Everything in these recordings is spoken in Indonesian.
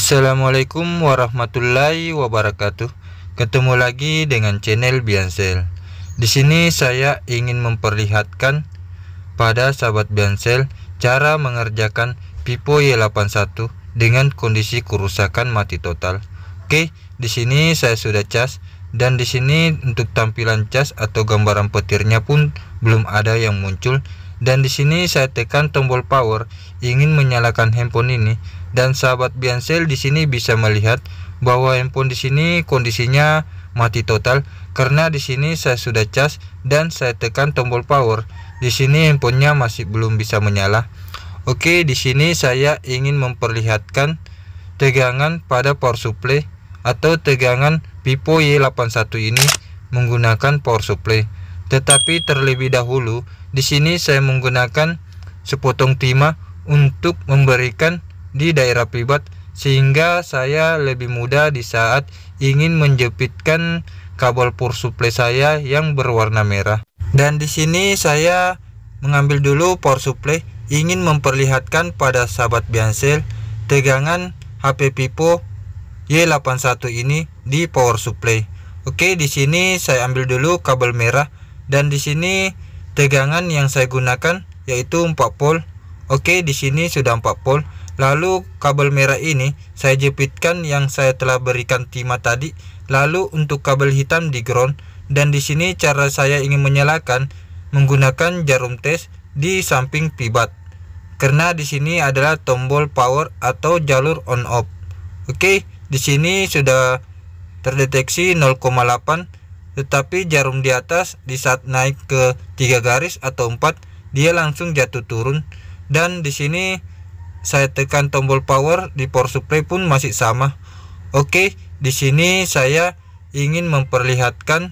Assalamualaikum warahmatullahi wabarakatuh. Ketemu lagi dengan channel Biansel. Di sini saya ingin memperlihatkan pada sahabat Biansel cara mengerjakan Vivo Y81 dengan kondisi kerusakan mati total. Oke, di sini saya sudah cas dan di sini untuk tampilan cas atau gambaran petirnya pun belum ada yang muncul. Dan di sini saya tekan tombol power ingin menyalakan handphone ini, dan sahabat Biansel di sini bisa melihat bahwa handphone di sini kondisinya mati total karena di sini saya sudah cas dan saya tekan tombol power. Di sini handphonenya masih belum bisa menyala. Oke, di sini saya ingin memperlihatkan tegangan pada power supply atau tegangan Vivo Y81 ini menggunakan power supply. Tetapi terlebih dahulu di sini saya menggunakan sepotong timah untuk memberikan di daerah privat sehingga saya lebih mudah di saat ingin menjepitkan kabel power supply saya yang berwarna merah. Dan di sini saya mengambil dulu power supply, ingin memperlihatkan pada sahabat Biansel tegangan HP Vivo Y81 ini di power supply. Oke, di sini saya ambil dulu kabel merah dan di sini tegangan yang saya gunakan yaitu 4 volt. Oke, di sini sudah 4 volt. Lalu kabel merah ini saya jepitkan yang saya telah berikan timah tadi. Lalu untuk kabel hitam di ground, dan di sini cara saya ingin menyalakan menggunakan jarum tes di samping privat. Karena di sini adalah tombol power atau jalur on off. Oke, di sini sudah terdeteksi 0,8, tetapi jarum di atas di saat naik ke 3 garis atau 4 dia langsung jatuh turun. Dan di sini saya tekan tombol power di power supply pun masih sama. Oke, di sini saya ingin memperlihatkan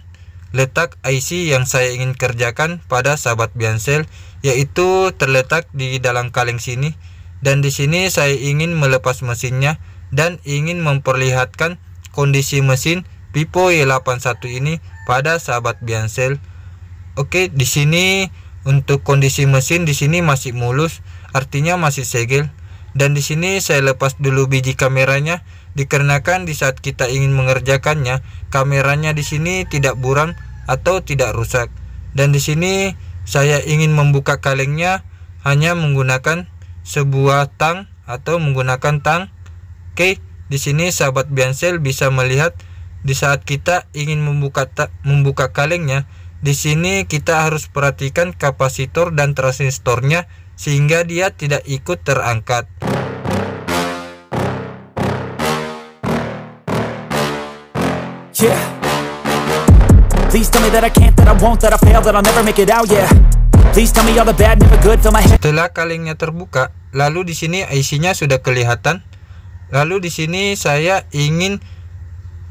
letak IC yang saya ingin kerjakan pada sahabat Biansel, yaitu terletak di dalam kaleng sini. Dan di sini saya ingin melepas mesinnya dan ingin memperlihatkan kondisi mesin Vivo Y81 ini pada sahabat Biansel. Oke, di sini untuk kondisi mesin di sini masih mulus, artinya masih segel. Dan di sini saya lepas dulu biji kameranya dikarenakan di saat kita ingin mengerjakannya kameranya di sini tidak buram atau tidak rusak. Dan di sini saya ingin membuka kalengnya hanya menggunakan sebuah tang atau menggunakan tang. Oke, di sini sahabat Biansel bisa melihat di saat kita ingin membuka kalengnya, di sini kita harus perhatikan kapasitor dan transistornya sehingga dia tidak ikut terangkat. Yeah. Please tell me that I can't, that I won't, that I fail, that I'll never make it out. Yeah. Please tell me all the bad, never good, fill my head. Setelah kalengnya terbuka, lalu di sini IC-nya sudah kelihatan. Lalu di sini saya ingin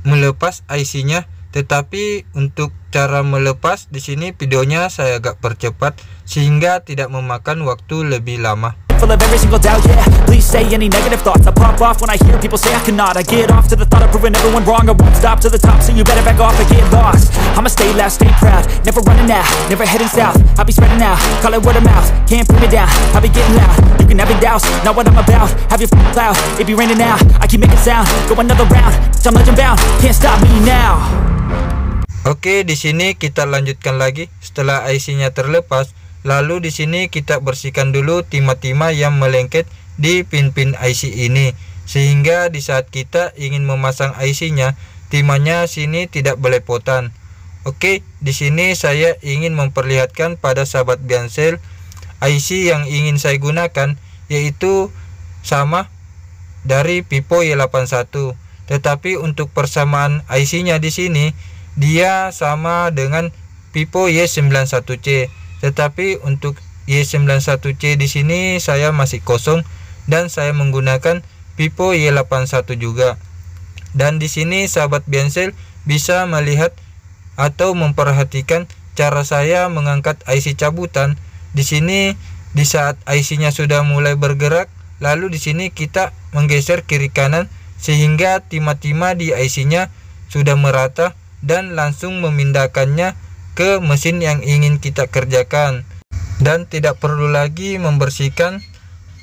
melepas IC-nya, tetapi untuk cara melepas di sini videonya saya agak percepat sehingga tidak memakan waktu lebih lama. Full of every single doubt, yeah. Please say any negative thoughts. I pop off when I hear people say I cannot. I get off to the thought of proving everyone wrong. I won't stop to the top, so you better back off and get lost. I'ma stay loud, stay proud, never running out, never heading south. I'll be spreading out, call it word of mouth. Can't put me down, I'll be getting loud. You can have your doubts, not what I'm about. Have your cloud, it be raining now. I keep making sound, go another round. I'm legend bound, can't stop me now. Oke, di sini kita lanjutkan lagi setelah IC-nya terlepas. Lalu di sini kita bersihkan dulu timah-timah yang melengket di pin-pin IC ini, sehingga di saat kita ingin memasang IC-nya, timahnya sini tidak belepotan. Oke, di sini saya ingin memperlihatkan pada sahabat Biansel IC yang ingin saya gunakan yaitu sama dari Vivo Y81, tetapi untuk persamaan IC-nya di sini dia sama dengan Vivo Y91C. Tetapi untuk Y91C di sini saya masih kosong dan saya menggunakan Vivo Y81 juga. Dan di sini sahabat Biansel bisa melihat atau memperhatikan cara saya mengangkat IC cabutan. Di sini di saat IC-nya sudah mulai bergerak, lalu di sini kita menggeser kiri kanan sehingga timah-timah di IC-nya sudah merata dan langsung memindahkannya ke mesin yang ingin kita kerjakan, dan tidak perlu lagi membersihkan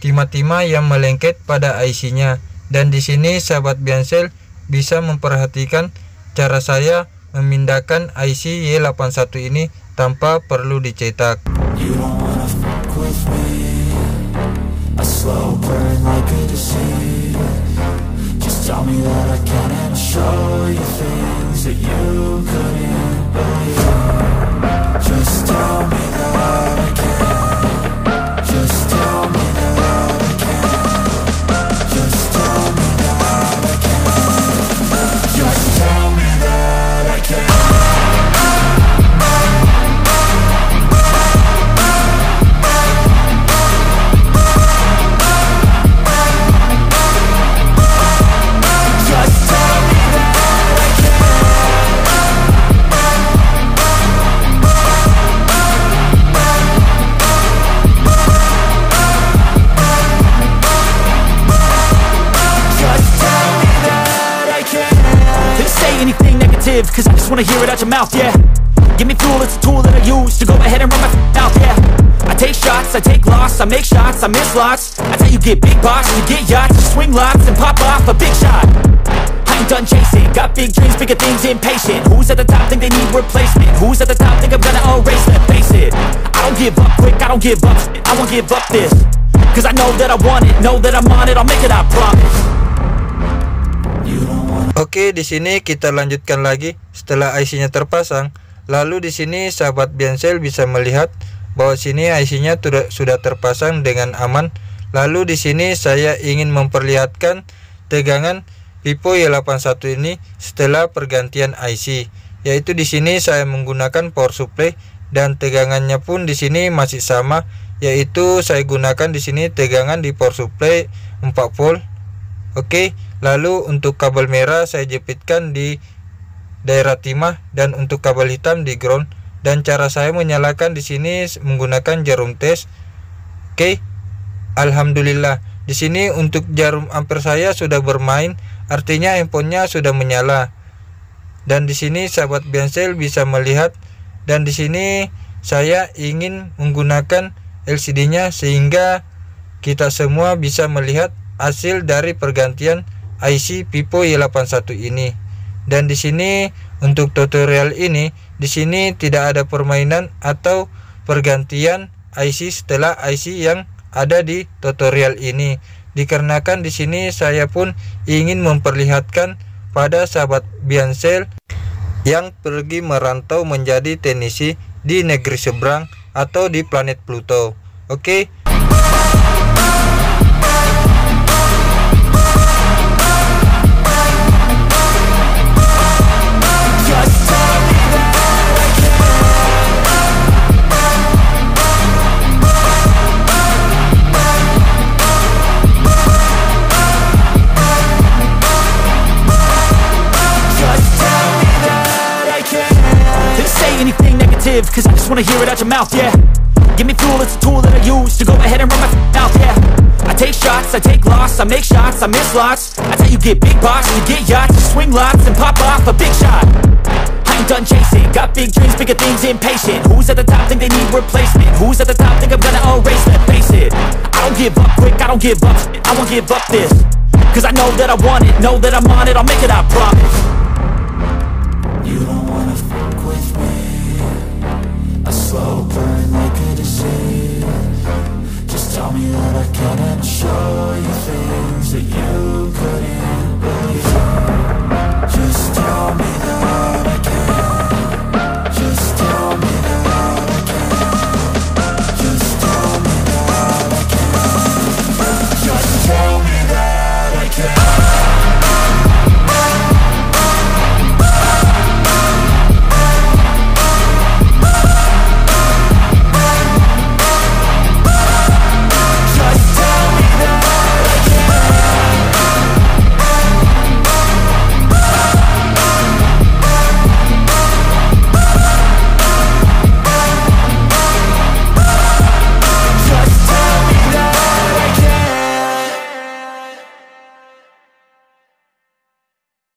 timah-timah yang melengket pada IC-nya. Dan di sini sahabat Biansel bisa memperhatikan cara saya memindahkan IC Y81 ini tanpa perlu dicetak. You don't wanna fuck with me. A slow burn like a disease. Just tell me that I can and I'll show you things that you couldn't believe. Just tell me that I can. Just tell me that I can. Just tell me that I can. Just tell me that I can. Cause I just wanna hear it out your mouth, yeah. Give me fuel, it's a tool that I use to go ahead and run my mouth, yeah. I take shots, I take loss, I make shots, I miss lots. That's how you get big box, you get yachts, you swing lots and pop off a big shot. I ain't done chasing, got big dreams, bigger things, impatient. Who's at the top think they need replacement? Who's at the top think I'm gonna erase them? Face it, I don't give up quick, I don't give up shit, I won't give up this. Cause I know that I want it, know that I'm on it, I'll make it, I promise. Oke, di sini kita lanjutkan lagi setelah IC-nya terpasang. Lalu di sini sahabat Biansel bisa melihat bahwa sini IC-nya sudah terpasang dengan aman. Lalu di sini saya ingin memperlihatkan tegangan Vivo Y81 ini setelah pergantian IC. Yaitu di sini saya menggunakan power supply dan tegangannya pun di sini masih sama, yaitu saya gunakan di sini tegangan di power supply 4 volt. Oke. Lalu untuk kabel merah saya jepitkan di daerah timah dan untuk kabel hitam di ground. Dan cara saya menyalakan di sini menggunakan jarum tes. Oke. Alhamdulillah. Di sini untuk jarum ampere saya sudah bermain, artinya handphonenya sudah menyala. Dan di sini sahabat Biansel bisa melihat, dan di sini saya ingin menggunakan LCD-nya sehingga kita semua bisa melihat hasil dari pergantian IC Vivo Y81 ini. Dan di sini untuk tutorial ini, di sini tidak ada permainan atau pergantian IC setelah IC yang ada di tutorial ini. Dikarenakan di sini saya pun ingin memperlihatkan pada sahabat Biansel yang pergi merantau menjadi teknisi di negeri seberang atau di planet Pluto. Oke. Cause I just wanna hear it out your mouth, yeah. Give me fuel, it's a tool that I use to go ahead and run my mouth, yeah. I take shots, I take loss, I make shots, I miss lots. That's how you get big box, you get yachts, you swing lots and pop off a big shot. I ain't done chasing, got big dreams, bigger things, impatient. Who's at the top think they need replacement? Who's at the top think I'm gonna erase them? Face it, I don't give up quick, I don't give up shit, I won't give up this. Cause I know that I want it, know that I'm on it, I'll make it, I promise. You don't